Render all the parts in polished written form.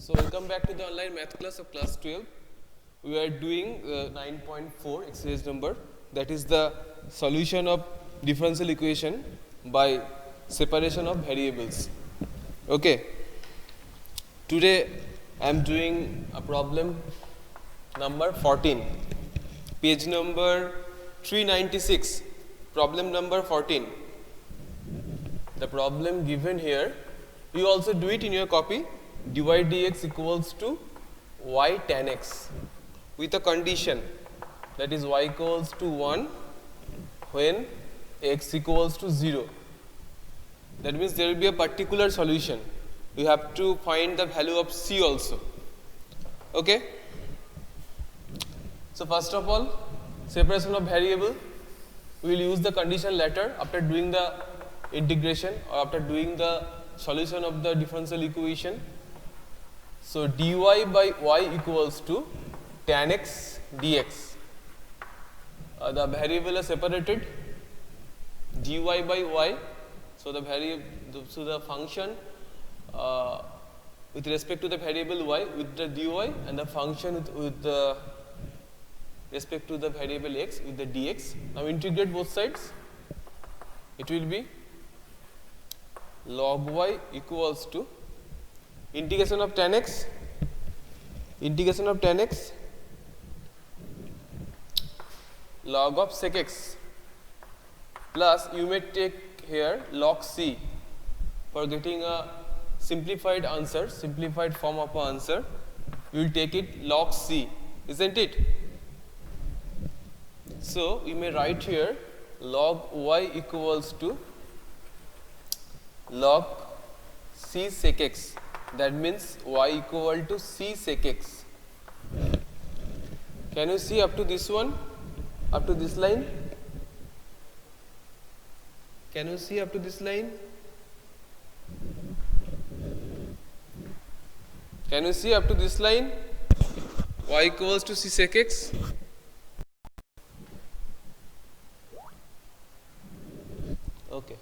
So welcome back to the online math class of class 12. We are doing 9.4 exercise number, that is the solution of differential equation by separation of variables. Okay. Today I am doing a problem number 14, page number 396, problem number 14. The problem given here, you also do it in your copy. Dy dx equals to y tan x with a condition, that is y equals to 1 when x equals to 0. That means there will be a particular solution. You have to find the value of c also. Okay. So first of all, separation of variable, we will use the condition later after doing the integration or after doing the solution of the differential equation. So dy by y equals to tan x dx. The variable is separated, dy by y. So the function with respect to the variable y with the dy, and the function with the respect to the variable x with the dx. Now integrate both sides. It will be log y equals to integration of tan x log of sec x, plus you may take here log c for getting a simplified answer, simplified form of an answer. You will take it log c, isn't it? So you may write here log y equals to log c sec x. That means y equal to c sec x. Can you see up to this one, up to this line? Can you see up to this line? Can you see up to this line? Y equals to c sec x. Okay.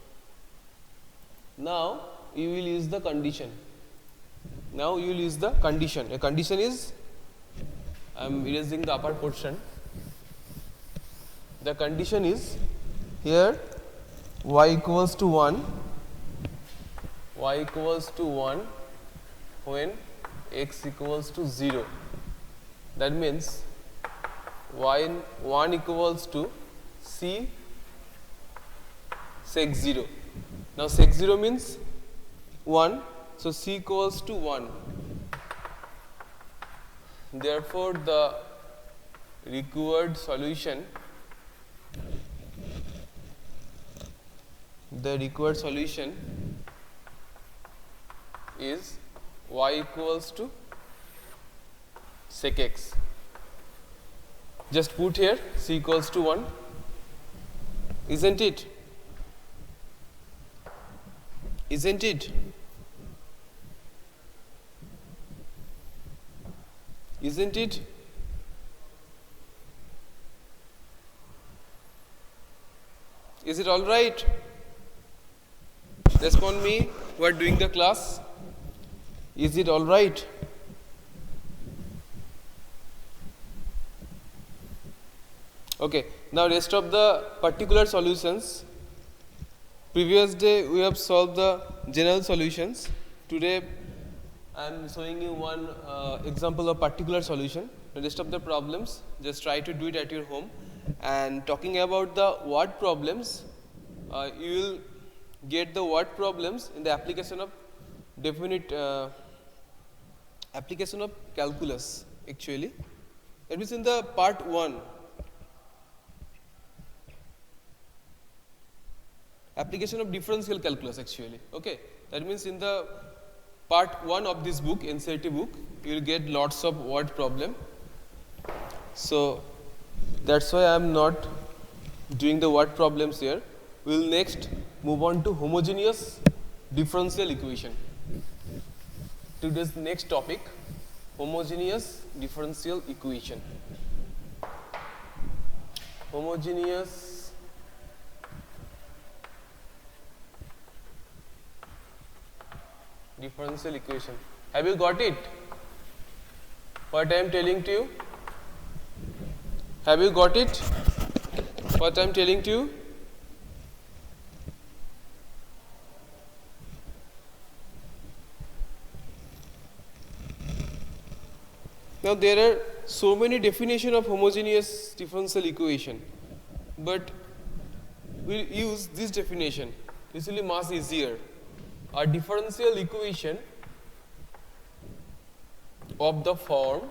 Now you will use the condition. Now you will use the condition. A condition is, I am erasing the upper portion. The condition is here y equals to 1 when x equals to 0. That means y 1 equals to c sec 0. Now sec 0 means 1, so c equals to 1. Therefore the required solution is y equals to sec x. Just put here c equals to 1, isn't it? Isn't it? Isn't it? Is it all right? Respond me who are doing the class. Is it all right? Okay. Now rest of the particular solutions. Previous day we have solved the general solutions. Today I am showing you one example of particular solution. The rest of the problems, just try to do it at your home. And talking about the word problems, you will get the word problems in the application of application of calculus actually. That means in the part 1. Application of differential calculus actually. Okay. That means in the part 1 of this book, NCERT book, you will get lots of word problem. So that's why I am not doing the word problems here. We will next move on to homogeneous differential equation. Today's next topic, homogeneous differential equation. Homogeneous differential equation. Have you got it? what I am telling to you? Have you got it? What I am telling to you? Now there are so many definitions of homogeneous differential equation, but we'll use this definition. This will be much easier. A differential equation of the form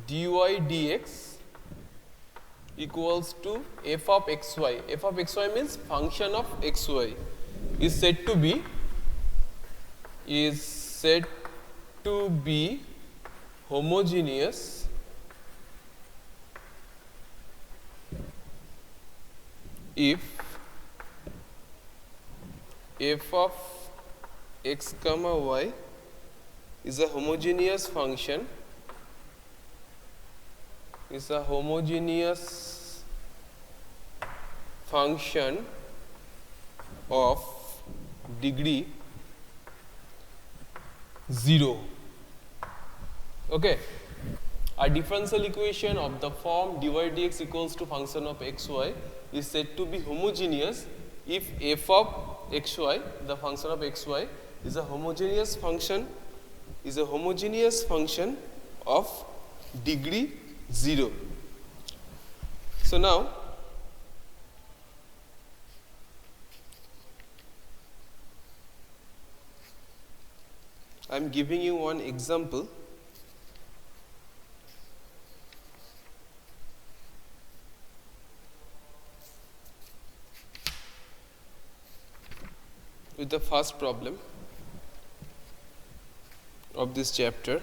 dy dx equals to f of xy. F of xy means function of xy is said to be homogeneous if f of x comma y is a homogeneous function, of degree 0. Okay. A differential equation of the form dy dx equals to function of xy is said to be homogeneous if f of xy, the function of xy, is a homogeneous function of degree 0. So now I am giving you one example. With the first problem of this chapter.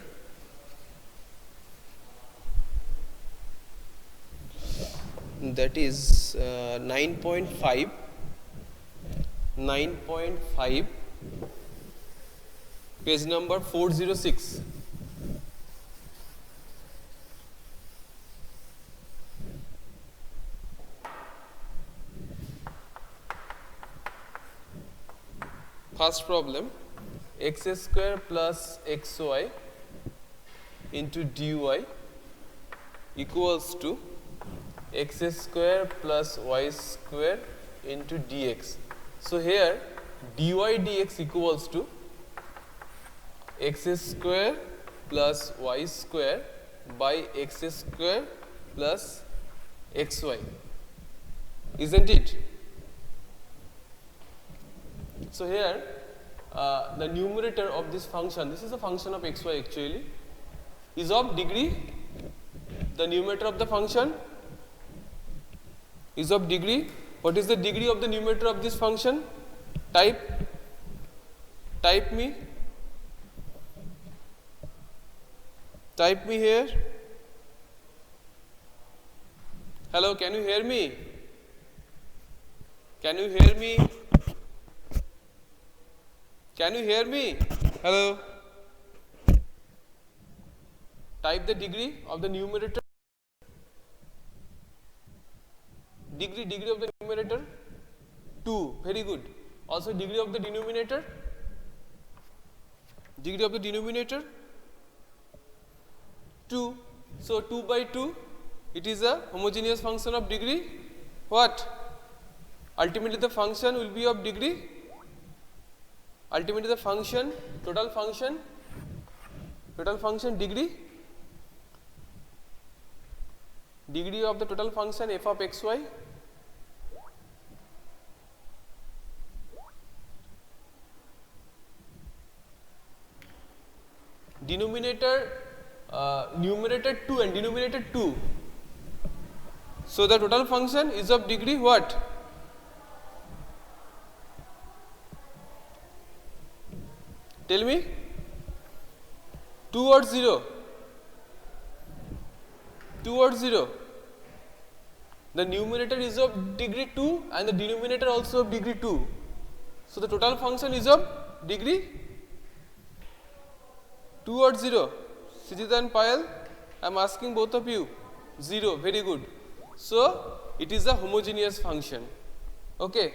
That is 9.5, page number 406. First problem, x square plus xy into dy equals to x square plus y square into dx. So here dy dx equals to x square plus y square by x square plus xy, isn't it? So here the numerator of this function, this is a function of xy actually, is of degree, the numerator of the function is of degree. What is the degree of the numerator of this function? Type me here. Hello, can you hear me? Can you hear me? Can you hear me? Hello. Type the degree of the numerator. Degree of the numerator 2. Very good. Also degree of the denominator. Degree of the denominator 2. So 2 by 2. It is a homogeneous function of degree what? Ultimately the function will be of degree. Ultimately the function, total function degree of the total function f of xy denominator numerator 2 and denominator 2. So the total function is of degree what? Tell me. 2 or 0? 2 or 0? The numerator is of degree 2 and the denominator also of degree 2. So the total function is of degree 2 or 0? Sujita and Payal, I am asking both of you. 0, very good. So it is a homogeneous function. Okay.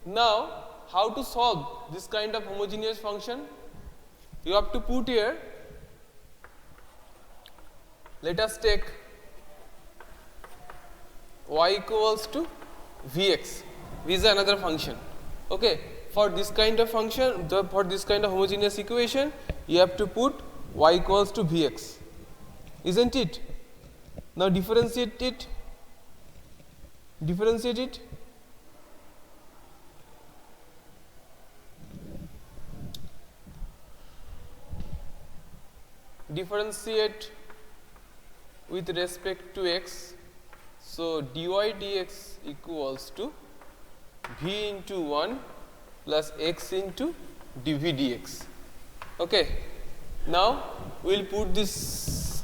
Now how to solve this kind of homogeneous function? You have to put here, let us take y equals to Vx. V is another function. Okay. For this kind of function, for this kind of homogeneous equation, you have to put y equals to Vx, isn't it? Now differentiate it. Differentiate it. Differentiate with respect to x. So dy dx equals to v into 1 plus x into dv dx. Okay. Now we will put this,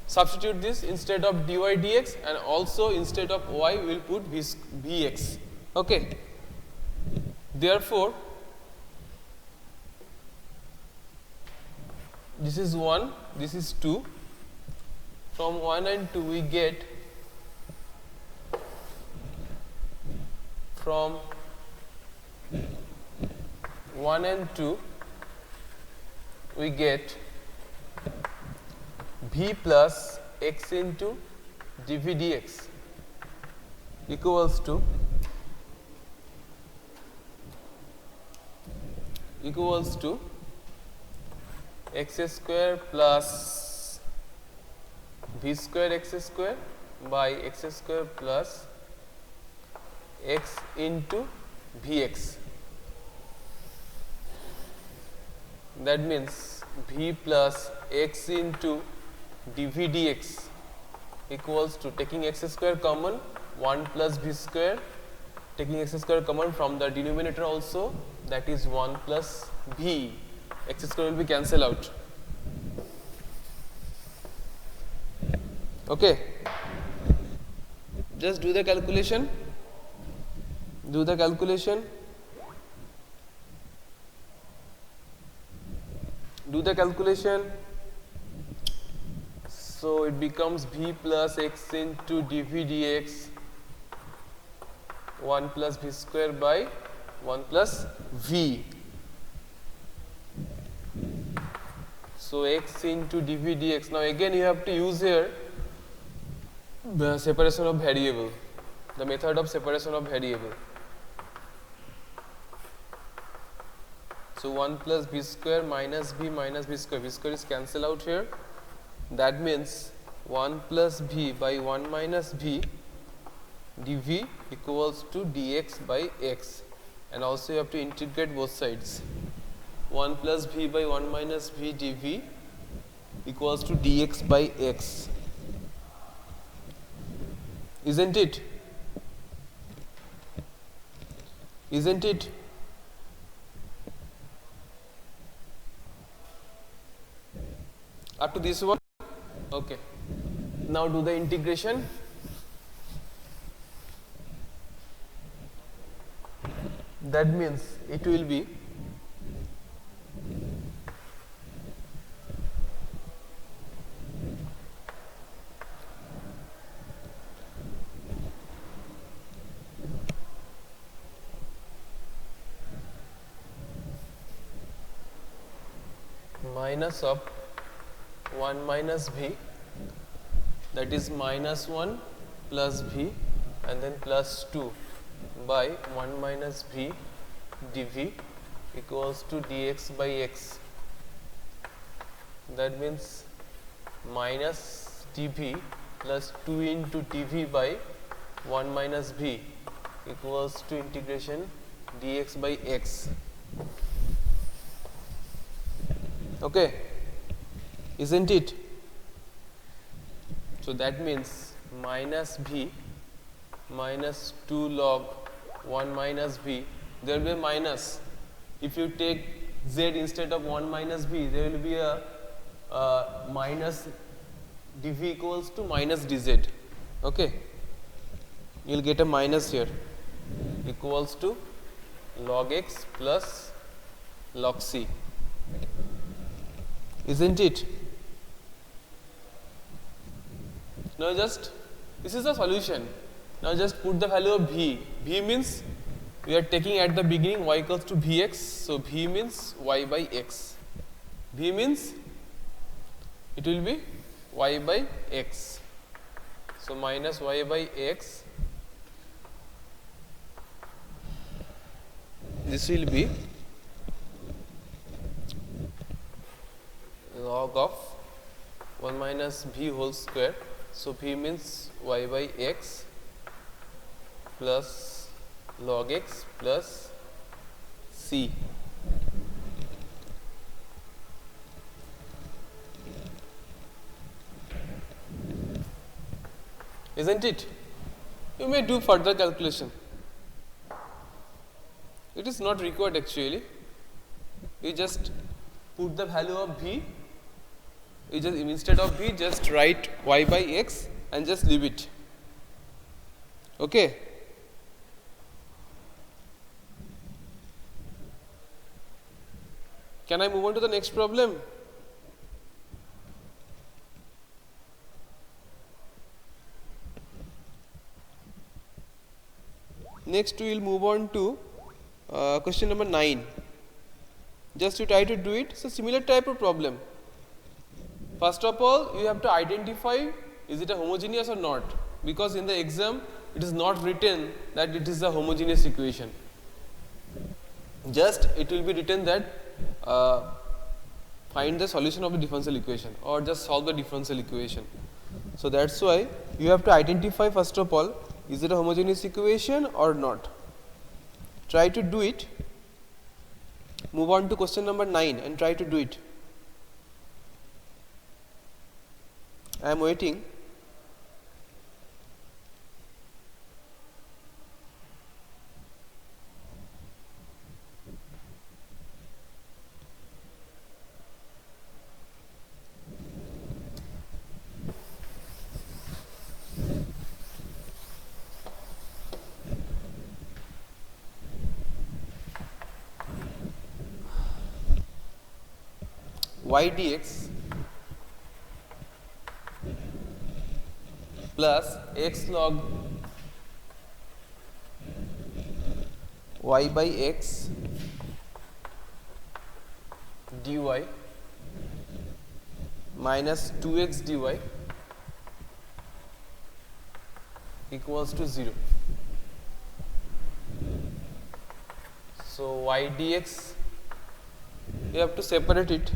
substitute this instead of dy dx, and also instead of y we will put vx. Okay. Therefore, this is 1, this is 2. From 1 and 2 we get, from 1 and 2 we get v plus x into dv dx equals to x square plus v square x square by x square plus x into Vx. That means v plus x into dv dx equals to, taking x square common, 1 plus v square, taking x square common from the denominator also, that is 1 plus v, x square will be cancelled out. Okay. Just do the calculation. Do the calculation. Do the calculation. So it becomes v plus x into dv dx 1 plus v square by 1 plus v. So x into dv dx. Now again you have to use here the separation of variable, the method of separation of variable. So 1 plus v square minus v square, v square is cancelled out here. That means 1 plus v by 1 minus v dv equals to dx by x, and also you have to integrate both sides. 1 plus v by 1 minus v dv equals to dx by x, isn't it? Isn't it? Up to this one. Okay. Now do the integration. That means it will be minus of 1 minus v, that is minus 1 plus v, and then plus 2 by 1 minus v dv equals to dx by x. That means minus dv plus 2 into dv by 1 minus v equals to integration dx by x. Okay, isn't it? So that means minus v minus 2 log 1 minus v, there will be a minus. If you take z instead of 1 minus v, there will be a minus dv equals to minus dz. Okay, you will get a minus here, equals to log x plus log c, isn't it? Now just, this is the solution. Now just put the value of v. V means we are taking at the beginning y equals to vx, so v means y by x. V means it will be y by x. So, minus y by x, this will be log of 1 minus v whole square. So, v means y by x plus log x plus c. Isn't it? You may do further calculation. It is not required actually. You just put the value of v. You just instead of v, just write y by x and just leave it. Okay. Can I move on to the next problem? Next, we will move on to question number 9. Just to try to do it. So, similar type of problem. First of all, you have to identify is it a homogeneous or not, because in the exam it is not written that it is a homogeneous equation. Just it will be written that find the solution of the differential equation or just solve the differential equation. So, that is why you have to identify first of all is it a homogeneous equation or not. Try to do it. Move on to question number 9 and try to do it. I am waiting. Y dx plus x log y by x dy minus 2x dy equals to 0. So, y dx you have to separate it.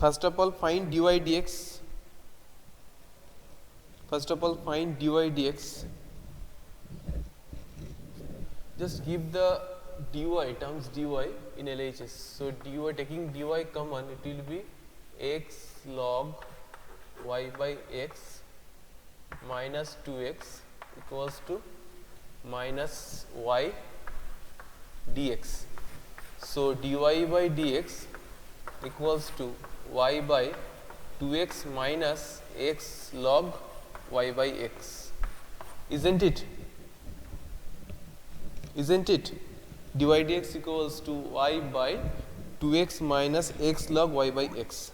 First of all, find dy dx. First of all, find dy dx. Just give the dy terms dy in LHS. So, dy taking dy common, it will be x log y by x minus 2x equals to minus y dx. So, dy by dx equals to y by 2x minus x log y by x. Isn't it? Isn't it? Dy dx equals to y by 2x minus x log y by x.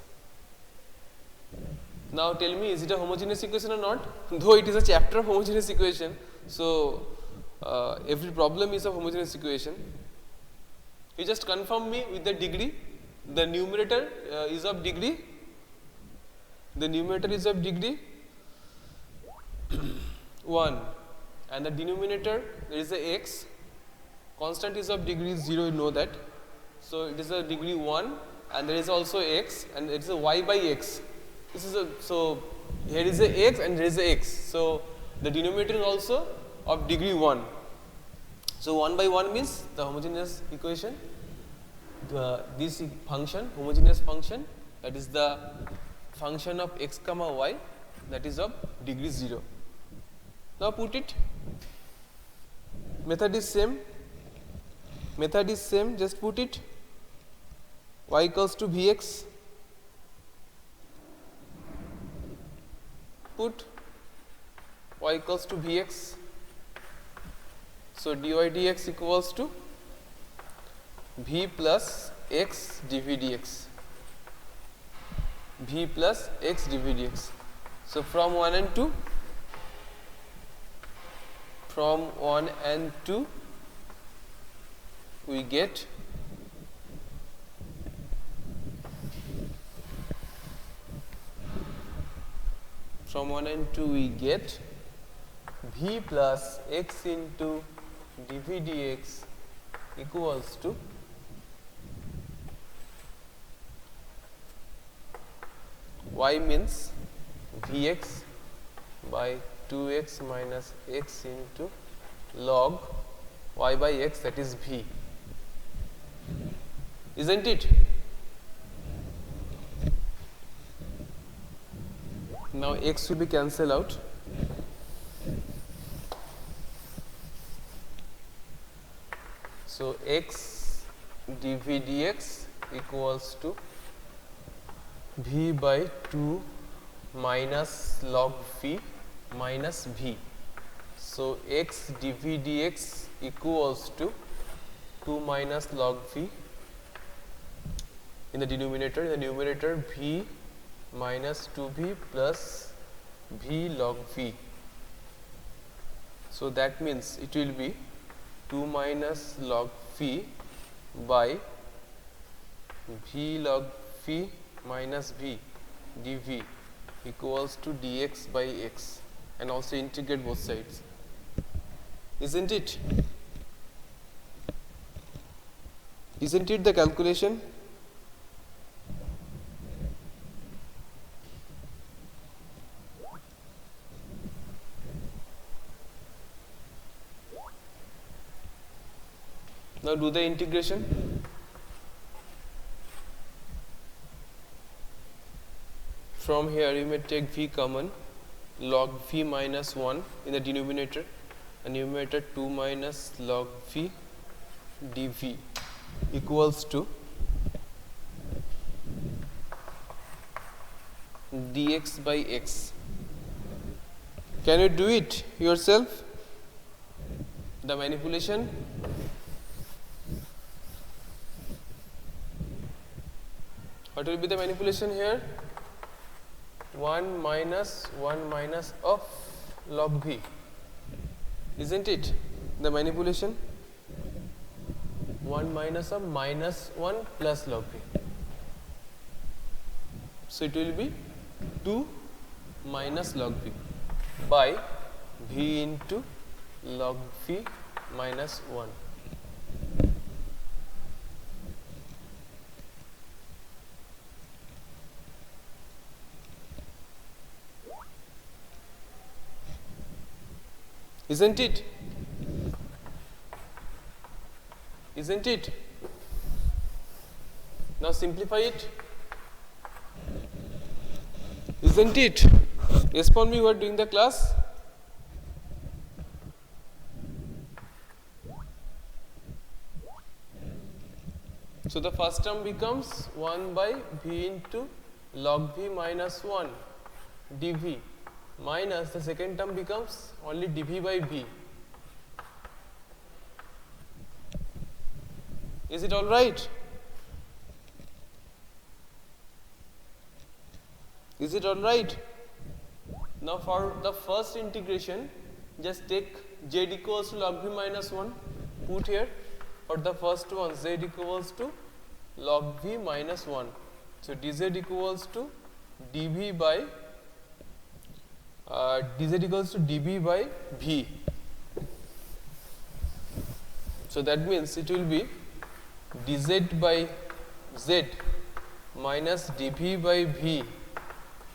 Now tell me, is it a homogeneous equation or not? Though it is a chapter of homogeneous equation, so every problem is a homogeneous equation. You just confirm me with the degree. The numerator is of degree. The numerator is of degree 1, and the denominator there is a x. Constant is of degree 0. You know that. So it is a degree 1, and there is also x, and it is a y by x. This is a so here is a x and there is a x. So the denominator is also of degree 1. So 1 by 1 means the homogeneous equation. This function, homogeneous function, that is the function of x comma y, that is of degree 0. Now put it. Method is same. Method is same. Just put it. Y equals to vx. Put y equals to vx. So dy dx equals to v plus x dv dx. V plus x dv dx. So from 1 and 2, from 1 and 2, we get from 1 and 2 we get v plus x into dv dx equals to y means vx by 2x minus x into log y by x, that is v, isn't it? Now x will be cancelled out. So x dv dx equals to v by 2 minus log v minus v. So x dv dx equals to 2 minus log v in the denominator. In the numerator, v minus 2v plus v log v. So that means it will be 2 minus log v by v log v minus v dv equals to dx by x, and also integrate both sides, isn't it? Isn't it the calculation? Now do the integration. From here you may take v common, log v minus 1 in the denominator, and numerator 2 minus log v dv equals to dx by x. Can you do it yourself? The manipulation. What will be the manipulation here? 1 minus of log v, isn't it? The manipulation 1 minus of minus 1 plus log v. So it will be 2 minus log v by v into log v minus 1. Isn't it? Isn't it? Now simplify it. Isn't it? Respond me who are doing the class. So the first term becomes 1 by v into log v minus 1 dv minus the second term becomes only dv by v. Is it all right? Is it all right? Now for the first integration, just take z equals to log v minus 1, put here. For the first one, z equals to log v minus 1. So dz equals to dv by dz equals to dv by v. So that means it will be dz by z minus dv by v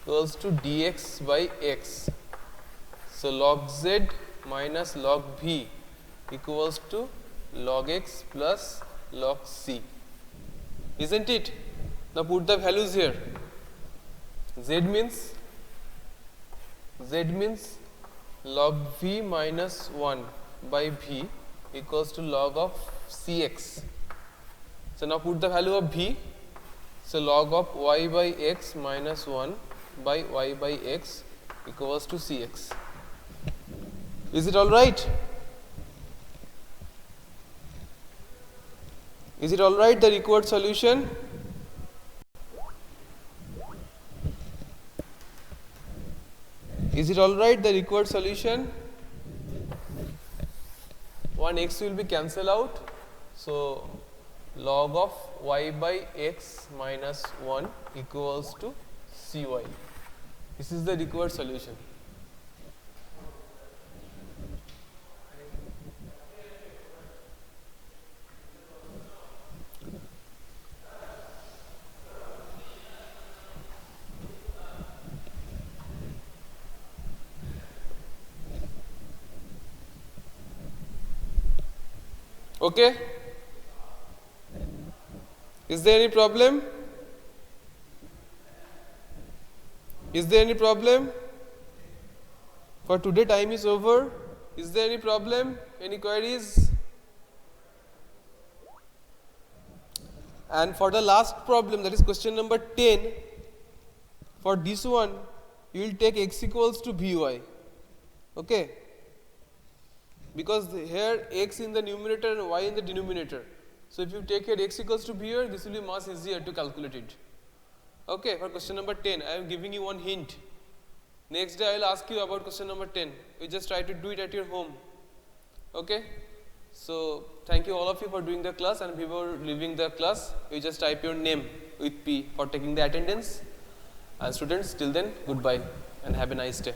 equals to dx by x. So log z minus log v equals to log x plus log c, isn't it? Now put the values here. Z means log v minus 1 by v equals to log of cx. So now put the value of v. So log of y by x minus 1 by y by x equals to cx. Is it all right? Is it all right, the required solution? Is it all right, the required solution? One x will be cancelled out. So log of y by x minus 1 equals to cy. This is the required solution. Okay? Is there any problem? Is there any problem? For today time is over. Is there any problem? Any queries? And for the last problem, that is question number 10, for this one you will take x equals to Vy. Okay? Because here x in the numerator and y in the denominator. So if you take here x equals to Vy, this will be much easier to calculate it. Okay, for question number 10, I am giving you one hint. Next day I will ask you about question number 10. You just try to do it at your home. Okay? So thank you all of you for doing the class, and before leaving the class, you just type your name with P for taking the attendance. And students, till then, goodbye and have a nice day.